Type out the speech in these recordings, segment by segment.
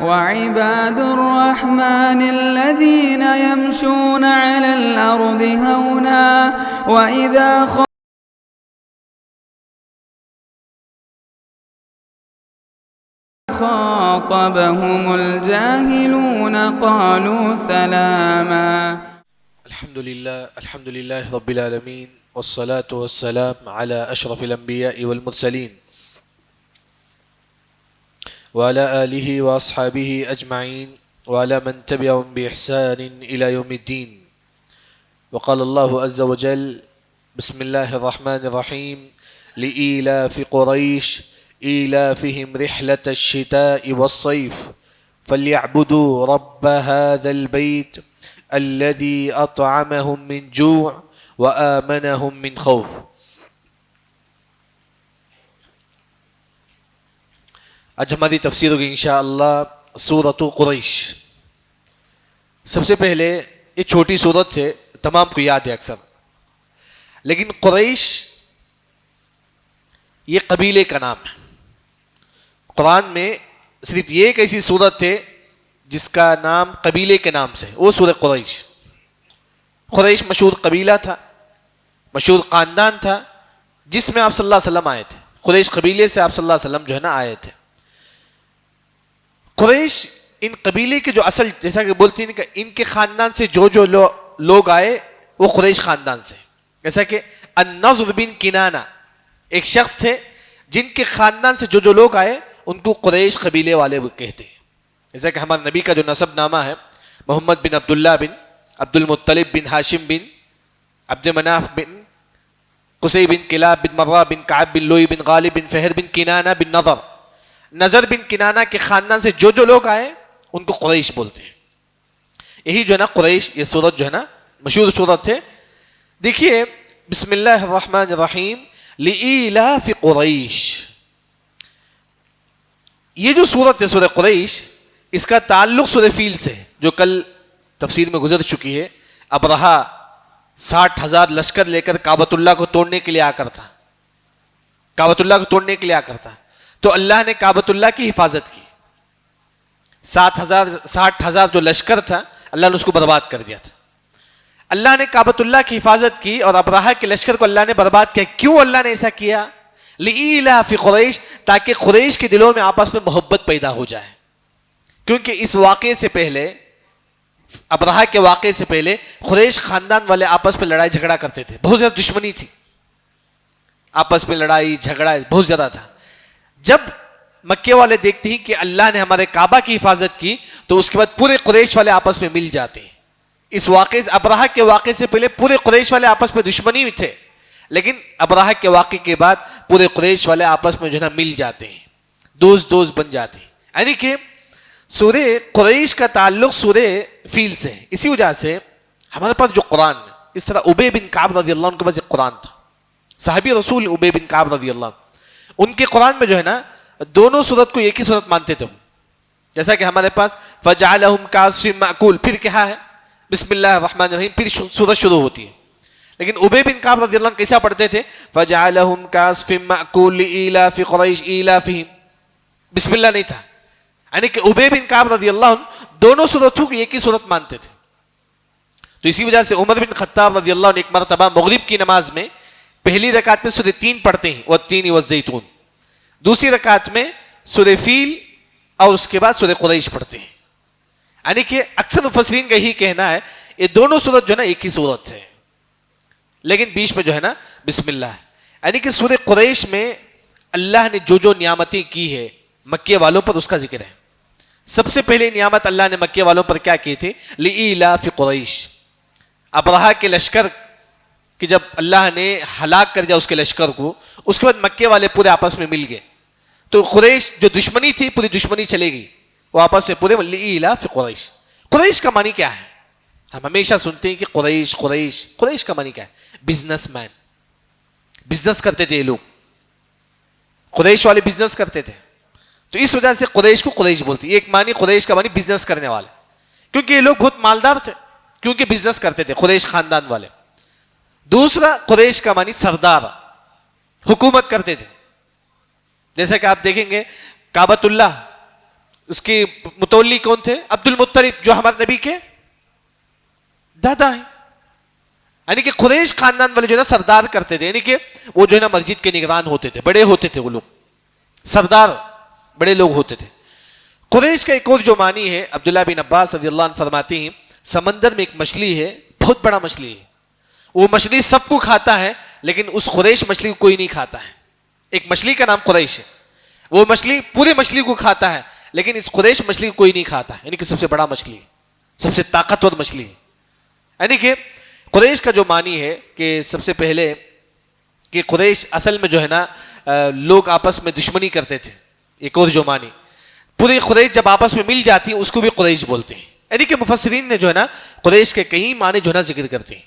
وعباد الرحمن الذين يمشون على الأرض هونا وإذا خاطبهم الجاهلون قالوا سلاما. الحمد لله رب العالمين والصلاة والسلام على أشرف الأنبياء والمرسلين وعلى آله وأصحابه أجمعين وعلى من تبعهم بإحسان إلى يوم الدين. وقال الله عز وجل: بسم الله الرحمن الرحيم لإيلاف قريش إيلافهم رحلة الشتاء والصيف فليعبدوا رب هذا البيت الذي أطعمهم من جوع وآمنهم من خوف. آج ہماری تفسیر ہوگی انشاءاللہ سورۃ قریش. سب سے پہلے یہ چھوٹی سورت ہے، تمام کو یاد ہے اکثر، لیکن قریش یہ قبیلے کا نام ہے. قرآن میں صرف یہ ایک ایسی سورت ہے جس کا نام قبیلے کے نام سے، وہ سورۃ قریش. قریش مشہور قبیلہ تھا، مشہور خاندان تھا جس میں آپ صلی اللہ علیہ وسلم آئے تھے. قریش قبیلے سے آپ صلی اللہ علیہ وسلم جو ہے نا آئے تھے. قریش ان قبیلے کے جو اصل، جیسا کہ بولتے ہیں کہ ان کے خاندان سے جو لوگ آئے وہ قریش خاندان سے. جیسا کہ النضر بن کنانہ ایک شخص تھے جن کے خاندان سے جو لوگ آئے ان کو قریش قبیلے والے کہتے ہیں. جیسا کہ ہمارے نبی کا جو نسب نامہ ہے محمد بن عبداللہ بن عبد المطلب بن ہاشم بن عبد مناف بن قصی بن کلاب بن مرہ بن کعب بن لوئی بن غالب بن فہر بن کنانہ بن نظر بن کنانہ کے خاندان سے جو لوگ آئے ان کو قریش بولتے ہیں. یہی جو ہے نا قریش، یہ سورت جو ہے نا مشہور سورت ہے. دیکھیے بسم اللہ الرحمن الرحیم لإیلاف قریش. یہ جو سورت ہے سورہ قریش، اس کا تعلق سورہ فیل سے جو کل تفسیر میں گزر چکی ہے. ابرہا 60,000 لشکر لے کر کعبۃ اللہ کو توڑنے کے لیے آ کر تھا، کعبۃ اللہ کو توڑنے کے لیے آ کر تھا. تو اللہ نے کعبۃ اللہ کی حفاظت کی. 60,000 جو لشکر تھا اللہ نے اس کو برباد کر دیا تھا. اللہ نے کعبۃ اللہ کی حفاظت کی اور ابرہا کے لشکر کو اللہ نے برباد کیا. کیوں اللہ نے ایسا کیا؟ لإیلاف قریش، تاکہ قریش کے دلوں میں آپس میں محبت پیدا ہو جائے. کیونکہ اس واقعے سے پہلے، ابرہا کے واقعے سے پہلے، قریش خاندان والے آپس میں لڑائی جھگڑا کرتے تھے. بہت زیادہ دشمنی تھی، آپس میں لڑائی جھگڑا بہت زیادہ تھا. جب مکے والے دیکھتے ہیں کہ اللہ نے ہمارے کعبہ کی حفاظت کی تو اس کے بعد پورے قریش والے آپس میں مل جاتے ہیں. اس واقعے سے، ابرہا کے واقعے سے پہلے پورے قریش والے آپس میں دشمنی میں تھے، لیکن ابرہا کے واقعے کے بعد پورے قریش والے آپس میں جو ہے نا مل جاتے ہیں، دوست بن جاتے ہیں. یعنی کہ سورہ قریش کا تعلق سورہ فیل سے. اسی وجہ سے ہمارے پاس جو قرآن، اس طرح ابی بن کعب رضی اللہ عنہ کے پاس ایک قرآن تھا، صحابی رسول ابی بن کعب رضی اللہ عنہ. ان کے قرآن میں جو ہے نا دونوں صورت کو ایک ہی صورت مانتے تھے. جیسا کہ ہمارے پاس فجعلہم کعصف مأکول، پھر کیا ہے بسم اللہ الرحمن الرحیم، پھر صورت شروع ہوتی ہے. لیکن ابی بن کعب رضی اللہ عنہ کیسا پڑھتے تھے؟ فجعلہم کعصف مأکول لإیلاف قریش ایلافہم، بسم اللہ نہیں تھا. یعنی کہ ابی بن کعب رضی اللہ عنہ دونوں صورتوں کو ایک ہی صورت مانتے تھے. تو اسی وجہ سے عمر بن خطاب رضی اللہ عنہ ایک مرتبہ مغرب کی نماز میں پہلی رکعت میں سورہ 3 پڑھتے ہیں، والتین والزیتون. دوسری رکعت میں سورہ فیل اور اس کے بعد سورہ قریش پڑھتے ہیں. یعنی کہ اکثر مفسرین کا یہی کہنا ہے یہ دونوں سورت جو ہے نا ایک ہی سورت ہے، لیکن بیچ میں جو ہے نا بسم اللہ ہے. یعنی کہ سورہ قریش میں اللہ نے جو نعمتیں کی ہے مکے والوں پر اس کا ذکر ہے. سب سے پہلے نعمت اللہ نے مکے والوں پر کیا کی تھی؟ لإیلاف قریش. ابرہا کے لشکر کہ جب اللہ نے ہلاک کر دیا اس کے لشکر کو، اس کے بعد مکے والے پورے آپس میں مل گئے. تو قریش جو دشمنی تھی پوری دشمنی چلے گئی، وہ آپس میں پورے لإیلاف قریش. قریش کا معنی کیا ہے؟ ہم ہمیشہ سنتے ہیں کہ قریش کا معنی کیا ہے؟ Business man. بزنس کرتے تھے یہ لوگ، قریش والے بزنس کرتے تھے. تو اس وجہ سے قریش کو قریش بولتی. ایک معنی قریش کا معنی بزنس کرنے والے، کیونکہ یہ لوگ بہت مالدار تھے، کیونکہ بزنس کرتے تھے قریش خاندان والے. دوسرا قریش کا معنی سردار، حکومت کرتے تھے. جیسا کہ آپ دیکھیں گے کعبۃ اللہ اس کے متولی کون تھے؟ عبد المطلب، جو ہمارے نبی کے دادا ہیں. یعنی کہ قریش خاندان والے جو ہے نا سردار کرتے تھے، یعنی کہ وہ جو ہے نا مسجد کے نگران ہوتے تھے، بڑے ہوتے تھے وہ لوگ، سردار بڑے لوگ ہوتے تھے. قریش کا ایک اور جو معنی ہے، عبداللہ بن عباس رضی اللہ عنہ فرماتے ہیں سمندر میں ایک مچھلی ہے، بہت بڑا مچھلی ہے، وہ مچھلی سب کو کھاتا ہے لیکن اس قریش مچھلی کو کوئی نہیں کھاتا ہے. ایک مچھلی کا نام قریش ہے، وہ مچھلی پورے مچھلی کو کھاتا ہے لیکن اس قریش مچھلی کو کوئی نہیں کھاتا، یعنی کہ سب سے بڑا مچھلی، سب سے طاقتور مچھلی. یعنی کہ قریش کا جو معنی ہے کہ سب سے پہلے کہ قریش اصل میں جو ہے نا لوگ آپس میں دشمنی کرتے تھے. ایک اور جو معنی، پوری قریش جب آپس میں مل جاتی ہیں اس کو بھی قریش بولتے ہیں. یعنی کہ مفسرین نے جو ہے نا قریش کے کئی معنی جو ہے نا ذکر کرتے ہیں.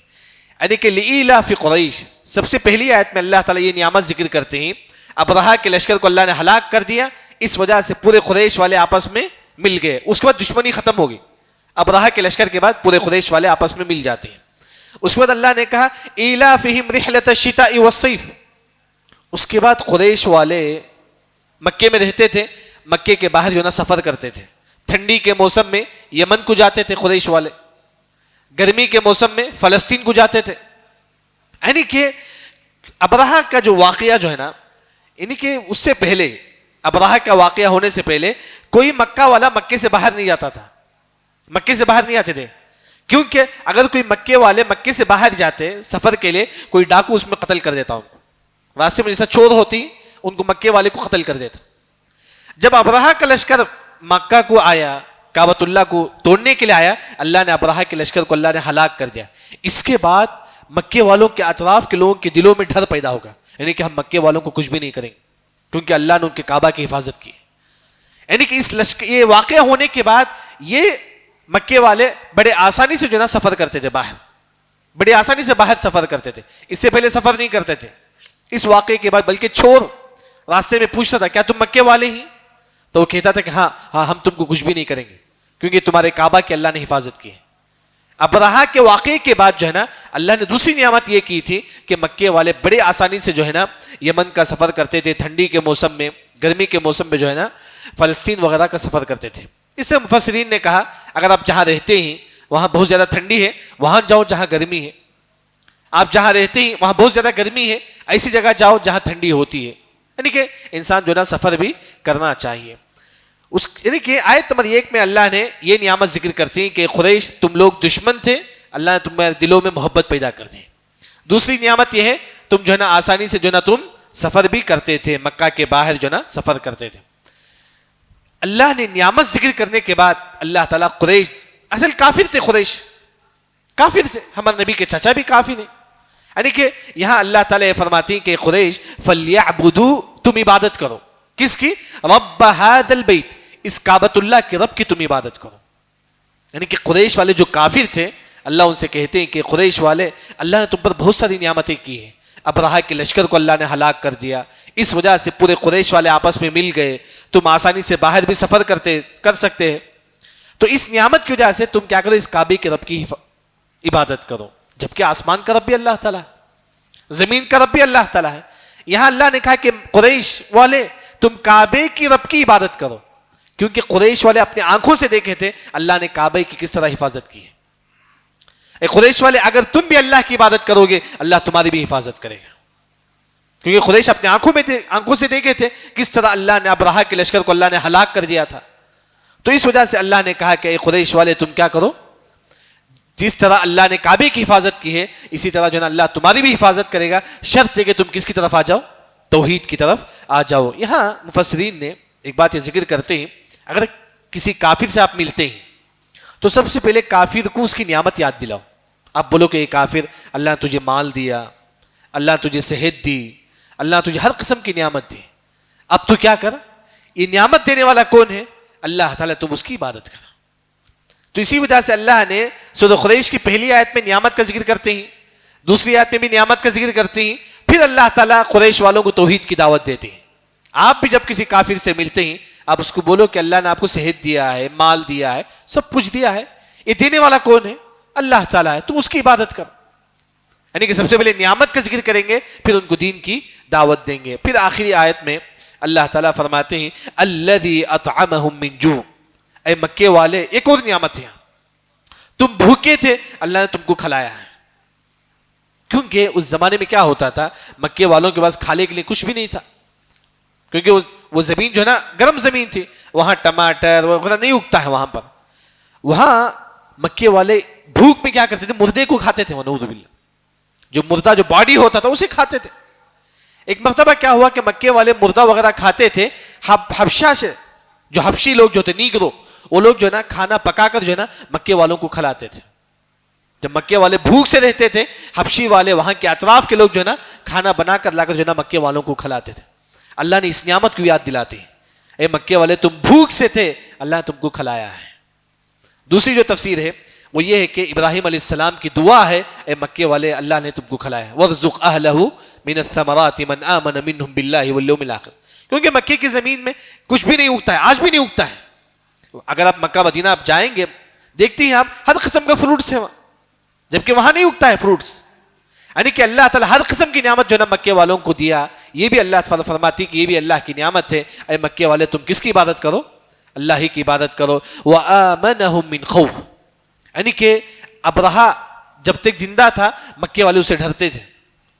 یعنی کہ لإیلاف قریش، سب سے پہلی آیت میں اللہ تعالیٰ یہ نعمت ذکر کرتے ہیں، ابرہہ کے لشکر کو اللہ نے ہلاک کر دیا، اس وجہ سے پورے قریش والے آپس میں مل گئے. اس کے بعد دشمنی ختم ہوگی، ابرہہ کے لشکر کے بعد پورے قریش والے آپس میں مل جاتے ہیں. اس کے بعد اللہ نے کہا ایلافہم رحلۃ الشتاء والصیف. اس کے بعد قریش والے مکے میں رہتے تھے، مکے کے باہر جو نا سفر کرتے تھے. ٹھنڈی کے موسم میں یمن کو جاتے تھے قریش والے، گرمی کے موسم میں فلسطین کو جاتے تھے. یعنی کہ ابرہہ کا جو واقعہ جو ہے نا، یعنی کہ اس سے پہلے، ابرہہ کا واقعہ ہونے سے پہلے کوئی مکہ والا مکے سے باہر نہیں جاتا تھا، مکے سے باہر نہیں آتے تھے. کیونکہ اگر کوئی مکے والے مکے سے باہر جاتے سفر کے لیے، کوئی ڈاکو اس میں قتل کر دیتا ان کو، راستے میں جیسا چور ہوتی ان کو مکے والے کو قتل کر دیتا. جب ابرہہ کا لشکر مکہ کو آیا، کعبۃ اللہ کو توڑنے کے لیے آیا، اللہ نے ابرہہ کے لشکر کو اللہ نے ہلاک کر دیا. اس کے بعد مکے والوں کے اطراف کے لوگوں کے دلوں میں ڈر پیدا ہوگا، یعنی کہ ہم مکے والوں کو کچھ بھی نہیں کریں گے کیونکہ اللہ نے ان کے کعبہ کی حفاظت کی. یعنی کہ یہ واقعہ ہونے کے بعد یہ مکے والے بڑے آسانی سے جو نا سفر کرتے تھے باہر، بڑے آسانی سے باہر سفر کرتے تھے. اس سے پہلے سفر نہیں کرتے تھے. اس واقعے کے بعد بلکہ چور راستے میں پوچھتا تھا کیا تم مکے والے ہی؟ تو وہ کہتا تھا کہ ہاں ہم تم کو کچھ بھی نہیں کریں گے کیونکہ تمہارے کعبہ کی اللہ نے حفاظت کی ہے. ابرہہ کے واقعے کے بعد جو ہے نا اللہ نے دوسری نعمت یہ کی تھی کہ مکے والے بڑے آسانی سے جو ہے نا یمن کا سفر کرتے تھے، ٹھنڈی کے موسم میں، گرمی کے موسم میں جو ہے نا فلسطین وغیرہ کا سفر کرتے تھے. اس سے مفسرین نے کہا اگر آپ جہاں رہتے ہیں وہاں بہت زیادہ ٹھنڈی ہے، وہاں جاؤ جہاں گرمی ہے. آپ جہاں رہتے ہیں وہاں بہت زیادہ گرمی ہے، ایسی جگہ جاؤ جہاں ٹھنڈی ہوتی ہے. یعنی کہ انسان جو ہے نا سفر بھی کرنا چاہیے. یعنی کہ آیت نمبر 1 میں اللہ نے یہ نعمت ذکر کرتی ہے کہ قریش تم لوگ دشمن تھے، اللہ نے تمہارے دلوں میں محبت پیدا کر دی. دوسری نعمت یہ ہے تم جو ہے نا آسانی سے جو ہے نا تم سفر بھی کرتے تھے، مکہ کے باہر جو ہے نا سفر کرتے تھے. اللہ نے نعمت ذکر کرنے کے بعد اللہ تعالیٰ قریش، اصل کافر تھے، قریش کافر تھے، ہمارے نبی کے چچا بھی کافر ہیں. یعنی کہ یہاں اللہ تعالیٰ فرماتی ہیں کہ قریش فَلْيَعْبُدُوا، تم عبادت کرو. کس کی؟ رب هذا البیت، اس کعبۃ اللہ کے رب کی تم عبادت کرو. یعنی کہ قریش والے جو کافر تھے اللہ ان سے کہتے ہیں کہ قریش والے اللہ نے تم پر بہت ساری نعمتیں کی ہیں. ابرہہ کے لشکر کو اللہ نے ہلاک کر دیا، اس وجہ سے پورے قریش والے آپس میں مل گئے، تم آسانی سے باہر بھی سفر کر سکتے ہیں. تو اس نعمت کی وجہ سے تم کیا کرو، اس کعبے کے رب کی عبادت کرو. جبکہ آسمان کا رب بھی اللہ تعالیٰ ہے، زمین کا رب بھی اللہ تعالیٰ ہے. یہاں اللہ نے کہا کہ قریش والے تم کعبے کی رب کی عبادت کرو، کیونکہ قریش والے اپنے آنکھوں سے دیکھے تھے اللہ نے کعبے کی کس طرح حفاظت کی ہے. اے قریش والے اگر تم بھی اللہ کی عبادت کرو گے اللہ تمہاری بھی حفاظت کرے گا، کیونکہ قریش اپنے آنکھوں سے دیکھے تھے کس طرح اللہ نے ابرہہ کے لشکر کو اللہ نے ہلاک کر دیا تھا. تو اس وجہ سے اللہ نے کہا کہ اے قریش والے تم کیا کرو، جس طرح اللہ نے کعبے کی حفاظت کی ہے اسی طرح جو ہے اللہ تمہاری بھی حفاظت کرے گا. شرط ہے کہ تم کس کی طرف آ جاؤ، توحید کی طرف آ جاؤ. یہاں مفسرین نے ایک بات یہ ذکر کرتے ہیں، اگر کسی کافر سے آپ ملتے ہیں تو سب سے پہلے کافر کو اس کی نعمت یاد دلاؤ. آپ بولو کہ یہ کافر اللہ نے تجھے مال دیا، اللہ نے تجھے صحت دی، اللہ نے تجھے ہر قسم کی نعمت دی، اب تو کیا کر، یہ نعمت دینے والا کون ہے؟ اللہ تعالیٰ، تم اس کی عبادت کر. تو اسی وجہ سے اللہ نے سورہ قریش کی پہلی آیت میں نعمت کا ذکر کرتے ہیں، دوسری آیت میں بھی نعمت کا ذکر کرتے ہیں، پھر اللہ تعالیٰ قریش والوں کو توحید کی دعوت دیتے ہیں. آپ بھی جب کسی کافر سے ملتے ہیں آپ اس کو بولو کہ اللہ نے آپ کو صحت دیا ہے، مال دیا ہے، سب کچھ دیا ہے، یہ دینے والا کون ہے؟ اللہ تعالیٰ ہے، تم اس کی عبادت کر. یعنی کہ سب سے پہلے نعمت کا ذکر کریں گے، پھر ان کو دین کی دعوت دیں گے. پھر آخری آیت میں اللہ تعالیٰ فرماتے ہیں الذی اطعمہم من جوع، اے مکے والے ایک اور نعمت ہے، تم بھوکے تھے اللہ نے تم کو کھلایا ہے. کیونکہ اس زمانے میں کیا ہوتا تھا، مکے والوں کے پاس کھانے کے لیے کچھ بھی نہیں تھا، کیونکہ وہ زمین جو ہے نا گرم زمین تھی، وہاں ٹماٹر وغیرہ نہیں اگتا ہے وہاں پر. وہاں مکے والے بھوک میں کیا کرتے تھے، مردے کو کھاتے تھے، نعوذ باللہ، جو مردہ جو باڈی ہوتا تھا اسے کھاتے تھے. ایک مرتبہ کیا ہوا کہ مکے والے مردہ وغیرہ کھاتے تھے، حبشہ سے جو حبشی لوگ جو تھے نیگرو، وہ لوگ جو ہے نا کھانا پکا کر جو ہے نا مکے والوں کو کھلاتے تھے. جب مکے والے بھوک سے رہتے تھے، حبشی والے وہاں کے اطراف کے لوگ جو ہے نا کھانا بنا کر لا کر جو ہے نا مکے والوں کو کھلاتے تھے. اللہ نے اس نعمت کو یاد دلاتے ہیں، اے مکے والے تم بھوک سے تھے اللہ نے تم کو کھلایا ہے. دوسری جو تفسیر ہے وہ یہ ہے کہ ابراہیم علیہ السلام کی دعا ہے، اے مکے والے اللہ نے تم کو کھلایا ہے. وَارْزُقْ أَهْلَهُ مِنَ الثَّمَرَاتِ مَنْ آمَنَ مِنْهُمْ بِاللَّهِ وَالْيَوْمِ الْآخِرِ. کیونکہ مکے کی زمین میں کچھ بھی نہیں اگتا ہے، آج بھی نہیں اگتا ہے. اگر آپ مکہ مدینہ آپ جائیں گے دیکھتے ہیں آپ ہر قسم کا فروٹس ہے وہاں، جبکہ وہاں نہیں اگتا ہے فروٹس. یعنی کہ اللہ تعالیٰ ہر قسم کی نعمت جو ہے نا مکے والوں کو دیا. یہ بھی اللہ تعالیٰ فرماتی کہ یہ بھی اللہ کی نعمت ہے، اے مکے والے تم کس کی عبادت کرو، اللہ ہی کی عبادت کرو. وَآمَنَهُم مِّن خَوْفٍ، یعنی کہ ابرہا جب تک زندہ تھا مکے والے اسے ڈرتے تھے،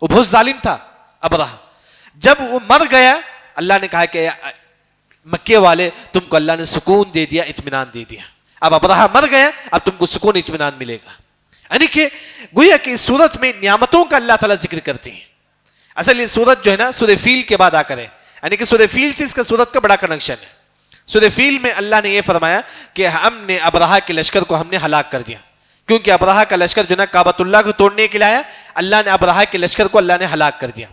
وہ بہت ظالم تھا ابرہا. جب وہ مر گیا اللہ نے کہا کہ مکے والے تم کو اللہ نے سکون دے دیا، اطمینان دے دیا. اب ابرہا مر گیا، اب تم کو سکون اطمینان ملے گا. یعنی کہ گویا کہ اس صورت میں نعمتوں کا اللہ تعالیٰ ذکر کرتے ہیں. اصل یہ صورت جو ہے نا سورہ فیل کے بعد آ کر ہے، یعنی کہ سورہ فیل سے اس کا صورت کا بڑا کنیکشن ہے. سورہ فیل میں اللہ نے یہ فرمایا کہ ہم نے ابرہا کے لشکر کو ہم نے ہلاک کر دیا، کیونکہ ابرہا کا لشکر جو ہے نا کعبۃ اللہ کو توڑنے کے لیے آیا، اللہ نے ابرہا کے لشکر کو اللہ نے ہلاک کر دیا.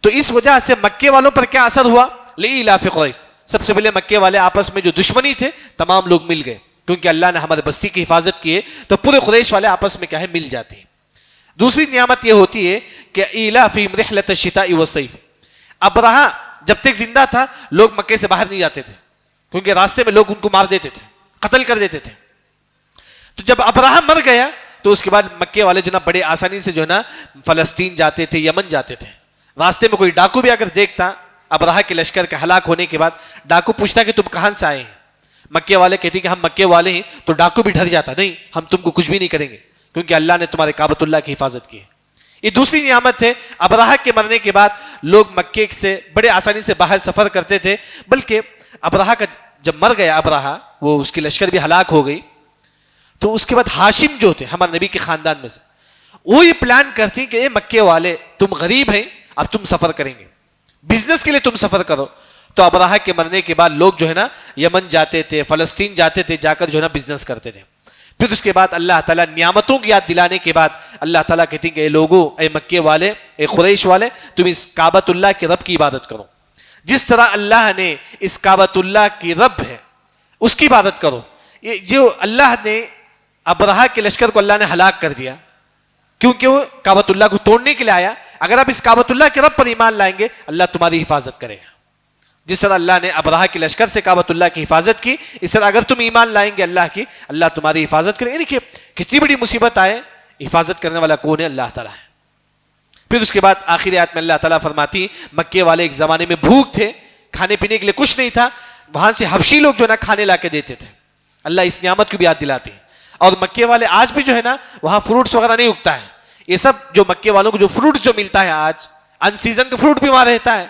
تو اس وجہ سے مکے والوں پر کیا اثر ہوا، لإیلاف قریش، سب سے پہلے مکے والے آپس میں جو دشمنی تھے تمام لوگ مل گئے، کیونکہ اللہ نے ہمارے بستی کی حفاظت کی ہے تو پورے قریش والے آپس میں کیا ہے مل جاتے ہیں. دوسری نعمت یہ ہوتی ہے کہ ایلافہم رحلۃ الشتاء والصیف. ابرہا جب تک زندہ تھا لوگ مکے سے باہر نہیں جاتے تھے، کیونکہ راستے میں لوگ ان کو مار دیتے تھے، قتل کر دیتے تھے. تو جب ابرہا مر گیا تو اس کے بعد مکے والے جو نا بڑے آسانی سے جو ہے نا فلسطین جاتے تھے، یمن جاتے تھے. راستے میں کوئی ڈاکو بھی اگر دیکھتا ابرہا کے لشکر کے ہلاک ہونے کے بعد، ڈاکو پوچھتا کہ تم کہاں سے آئے ہیں، مکے والے کہتے کہ ہم مکے والے ہیں، تو ڈاکو بھی ڈر جاتا، نہیں ہم تم کو کچھ بھی نہیں کریں گے کیونکہ اللہ نے تمہارے کعبۃ اللہ کی حفاظت کی ہے. یہ دوسری نعمت ہے. ابرہا کے مرنے کے بعد لوگ مکے سے بڑے آسانی سے باہر سفر کرتے تھے، بلکہ ابرہا کا جب مر گیا ابرہا، وہ اس کی لشکر بھی ہلاک ہو گئی، تو اس کے بعد ہاشم جو تھے ہمارے نبی کے خاندان میں سے، وہ یہ پلان کرتے ہیں کہ اے مکے والے تم غریب ہیں، اب تم سفر کریں گے، بزنس کے لیے تم سفر کرو. تو ابرہا کے مرنے کے بعد لوگ جو ہے نا یمن جاتے تھے، فلسطین جاتے تھے، جا کر جو ہے نا بزنس کرتے تھے. پھر اس کے بعد اللہ تعالیٰ نعمتوں کی یاد دلانے کے بعد اللہ تعالیٰ کہتے ہیں کہ اے لوگو، اے مکے والے، اے قریش والے، تم اس کعبۃ اللہ کے رب کی عبادت کرو. جس طرح اللہ نے اس کعبۃ اللہ کی رب ہے اس کی عبادت کرو. یہ جو اللہ نے ابرہا کے لشکر کو اللہ نے ہلاک کر دیا کیونکہ وہ کعبۃ اللہ کو توڑنے کے لیے آیا. اگر آپ اس کعبۃ اللہ کے رب پر ایمان لائیں گے اللہ تمہاری حفاظت کرے گا. جس طرح اللہ نے ابرہا کے لشکر سے کعبۃ اللہ کی حفاظت کی، اس طرح اگر تم ایمان لائیں گے اللہ کی، اللہ تمہاری حفاظت کرے. یعنی کہ کتنی بڑی مصیبت آئے حفاظت کرنے والا کون ہے، اللہ تعالیٰ ہے. پھر اس کے بعد آخری آیت میں اللہ تعالیٰ فرماتی مکے والے ایک زمانے میں بھوک تھے، کھانے پینے کے لیے کچھ نہیں تھا، وہاں سے حبشی لوگ جو ہے نا کھانے لا کے دیتے تھے. اللہ اس نعمت کو بھی یاد دلاتے ہیں. اور مکے والے آج بھی جو ہے نا وہاں فروٹس وغیرہ نہیں اگتا ہے. یہ سب جو مکے والوں کو جو فروٹ جو ملتا ہے آج، ان سیزن کا فروٹ بھی وہاں رہتا ہے،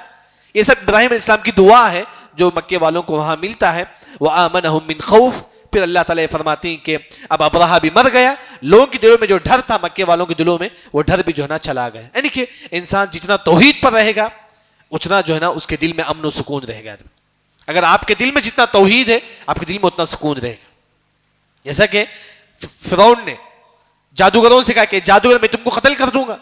یہ سب ابراہیم علیہ السلام کی دعا ہے جو مکے والوں کو وہاں ملتا ہے. وَآمَنَهُم مِّن خَوْفٍ. پھر اللہ تعالیٰ فرماتے ہیں کہ اب ابرہا بھی مر گیا، لوگوں کے دلوں میں جو ڈر تھا مکے والوں کے دلوں میں وہ ڈر بھی جو ہے نا چلا گیا. یعنی کہ انسان جتنا توحید پر رہے گا اتنا جو ہے نا اس کے دل میں امن و سکون رہے گا. اگر آپ کے دل میں جتنا توحید ہے آپ کے دل میں اتنا سکون رہے گا. جیسا کہ فرعون نے جادوگروں سے کہا کہ جادوگر میں تم کو قتل کر دوں گا.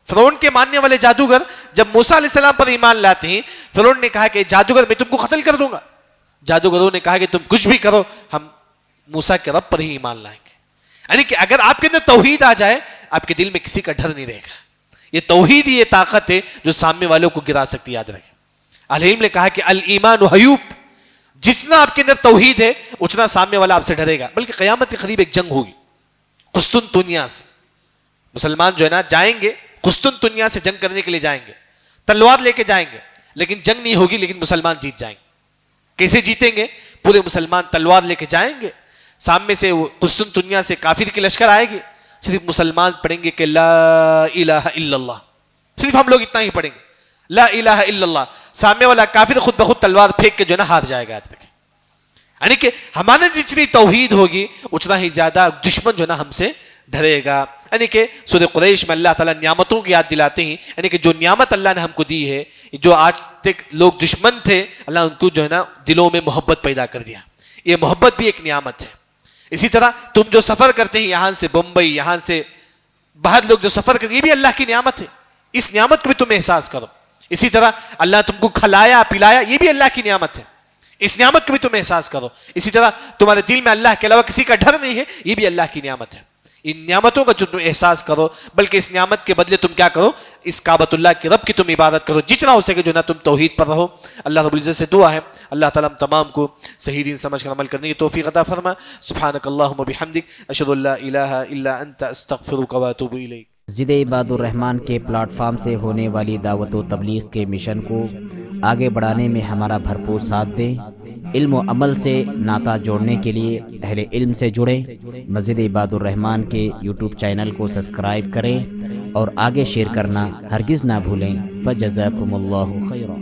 فرعون کے ماننے والے جادوگر جب موسیٰ علیہ السلام پر ایمان لاتے ہیں، فرعون نے کہا کہ جادوگر میں تم کو قتل کر دوں گا. جادوگروں نے کہا کہ تم کچھ بھی کرو ہم موسیٰ کے رب پر ہی ایمان لائیں گے. یعنی کہ اگر آپ کے اندر توحید آ جائے آپ کے دل میں کسی کا ڈر نہیں رہے گا. یہ توحید ہی یہ طاقت ہے جو سامنے والوں کو گرا سکتی. یاد رکھیں اہل علم نے کہا کہ الایمان حیوب، جتنا آپ کے اندر توحید ہے اتنا سامنے والا آپ سے ڈرے گا. بلکہ قیامت کے قریب ایک جنگ ہوگی قسطنطنیہ سے. مسلمان جو ہے نا جائیں گے قسطنطنیہ سے جنگ کرنے کے لیے جائیں گے، تلوار لے کے جائیں گے. لیکن جنگ نہیں ہوگی, لیکن مسلمان جیت جائیں گے. کیسے جیتیں گے؟ پورے مسلمان تلوار لے کے جائیں گے, سامنے سے قسطنطنیہ سے کافر کی لشکر آئے گی, صرف مسلمان پڑھیں گے کہ لا الہ الا اللہ, صرف ہم لوگ اتنا ہی پڑھیں گے لا الہ الا اللہ, سامنے والا کافر خود بخود تلوار پھینک کے جو نا ہار جائے گا. یعنی کہ ہمارا جتنی توحید ہوگی اتنا ہی زیادہ دشمن جو نا ہم سے ڈرے گا. یعنی کہ سورہ قریش میں اللہ تعالیٰ نعمتوں کی یاد دلاتے ہیں, یعنی کہ جو نعمت اللہ نے ہم کو دی ہے, جو آج تک لوگ دشمن تھے, اللہ ان کو جو ہے نا دلوں میں محبت پیدا کر دیا. یہ محبت بھی ایک نعمت ہے. اسی طرح تم جو سفر کرتے ہیں یہاں سے بمبئی, یہاں سے باہر لوگ جو سفر کرتے ہیں, یہ بھی اللہ کی نعمت ہے. اس نعمت کو بھی تم احساس کرو. اسی طرح اللہ تم کو کھلایا پلایا, یہ بھی اللہ کی نعمت ہے, اس نعمت کو بھی تم احساس کرو. اسی طرح تمہارے دل میں اللہ کے علاوہ کسی کا ڈر نہیں ہے, یہ بھی اللہ کی نعمت ہے. ان نعمتوں کا جو تم احساس کرو, بلکہ اس نعمت کے بدلے تم کیا کرو, اس کعبۃ اللہ کے رب کی تم عبادت کرو, جتنا ہو سکے جو نا تم توحید پر رہو. اللہ رب العزت سے دعا ہے اللہ تعالیٰ ہم تمام کو صحیح دین سمجھ کر عمل کرنے کی توفیق عطا فرما. سبحانک اللہم و بحمدک, اشہد ان لا الہ الا انت, استغفرک و اتوب الیک. مسجد عباد الرحمن کے پلیٹ فارم سے ہونے والی دعوت و تبلیغ کے مشن کو آگے بڑھانے میں ہمارا بھرپور ساتھ دیں. علم و عمل سے ناطہ جوڑنے کے لیے اہل علم سے جڑیں. مسجد عباد الرحمن کے یوٹیوب چینل کو سبسکرائب کریں اور آگے شیئر کرنا ہرگز نہ بھولیں. فجزاکم اللہ خیرا.